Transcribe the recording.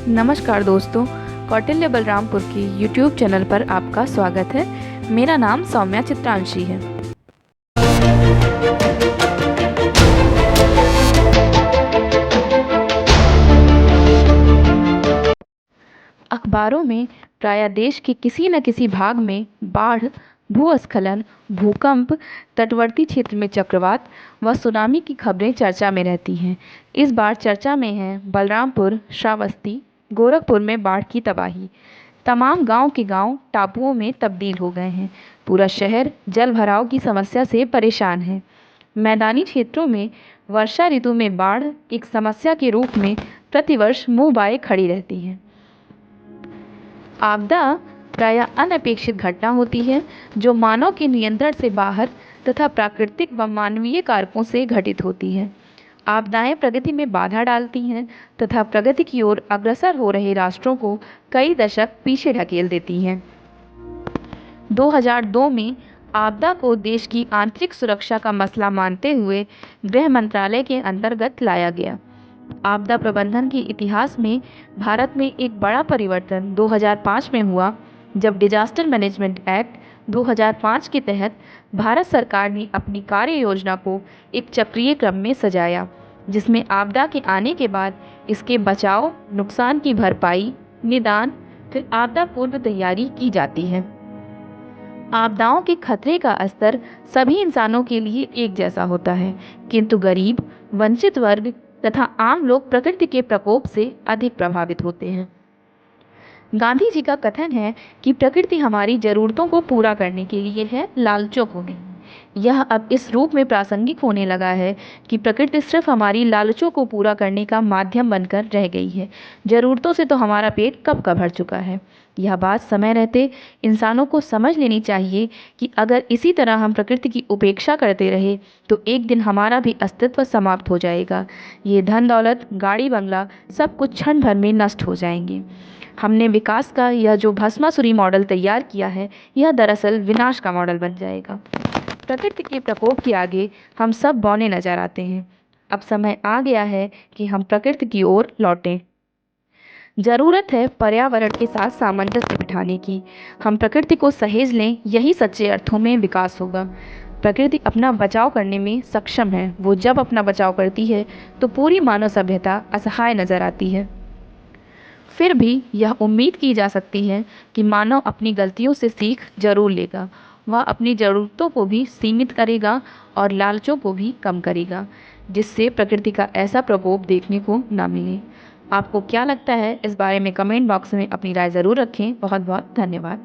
नमस्कार दोस्तों, कौटिल्य बलरामपुर की यूट्यूब चैनल पर आपका स्वागत है। मेरा नाम सौम्या चित्रांशी है। अखबारों में प्रायः देश के किसी न किसी भाग में बाढ़, भूस्खलन, भूकंप, तटवर्ती क्षेत्र में चक्रवात व सुनामी की खबरें चर्चा में रहती हैं। इस बार चर्चा में है बलरामपुर, श्रावस्ती, गोरखपुर में बाढ़ की तबाही। तमाम गांव के गांव टापुओं में तब्दील हो गए हैं। पूरा शहर जल भराव की समस्या से परेशान है। मैदानी क्षेत्रों में वर्षा ऋतु में बाढ़ एक समस्या के रूप में प्रतिवर्ष मुंह बाए खड़ी रहती है। आपदा प्रायः अनपेक्षित घटना होती है जो मानव के नियंत्रण से बाहर तथा प्राकृतिक व मानवीय कारकों से घटित होती है। आपदाएं प्रगति में बाधा डालती हैं तथा प्रगति की ओर अग्रसर हो रहे राष्ट्रों को कई दशक पीछे ढकेल देती हैं। 2002 में आपदा को देश की आंतरिक सुरक्षा का मसला मानते हुए गृह मंत्रालय के अंतर्गत लाया गया। आपदा प्रबंधन के इतिहास में भारत में एक बड़ा परिवर्तन 2005 में हुआ, जब डिजास्टर मैनेजमेंट एक्ट 2005 के तहत भारत सरकार ने अपनी कार्य योजना को एक चक्रीय क्रम में सजाया, जिसमें आपदा के आने के बाद इसके बचाव, नुकसान की भरपाई, निदान, फिर आपदा पूर्व तैयारी की जाती है। आपदाओं के खतरे का स्तर सभी इंसानों के लिए एक जैसा होता है, किंतु गरीब, वंचित वर्ग तथा आम लोग प्रकृति के प्रकोप से अधिक प्रभावित होते हैं। गांधी जी का कथन है कि प्रकृति हमारी जरूरतों को पूरा करने के लिए है, लालचों को नहीं। यह अब इस रूप में प्रासंगिक होने लगा है कि प्रकृति सिर्फ हमारी लालचों को पूरा करने का माध्यम बनकर रह गई है। जरूरतों से तो हमारा पेट कब का भर चुका है। यह बात समय रहते इंसानों को समझ लेनी चाहिए कि अगर इसी तरह हम प्रकृति की उपेक्षा करते रहे तो एक दिन हमारा भी अस्तित्व समाप्त हो जाएगा। ये धन दौलत, गाड़ी बंगला सब कुछ क्षण भर में नष्ट हो जाएंगे। हमने विकास का यह जो भस्मासुरी मॉडल तैयार किया है, यह दरअसल विनाश का मॉडल बन जाएगा। प्रकृति के प्रकोप के आगे हम सब बौने नजर आते हैं। अब समय आ गया है कि हम प्रकृति की ओर लौटें। जरूरत है पर्यावरण के साथ सामंजस्य बिठाने की। हम प्रकृति को सहेज लें, यही सच्चे अर्थों में विकास होगा। प्रकृति अपना बचाव करने में सक्षम है। वो जब अपना बचाव करती है तो पूरी मानव सभ्यता असहाय नजर आती है। फिर भी यह उम्मीद की जा सकती है कि मानव अपनी गलतियों से सीख जरूर लेगा। वह अपनी ज़रूरतों को भी सीमित करेगा और लालचों को भी कम करेगा, जिससे प्रकृति का ऐसा प्रकोप देखने को ना मिले। आपको क्या लगता है इस बारे में कमेंट बॉक्स में अपनी राय ज़रूर रखें। बहुत बहुत धन्यवाद।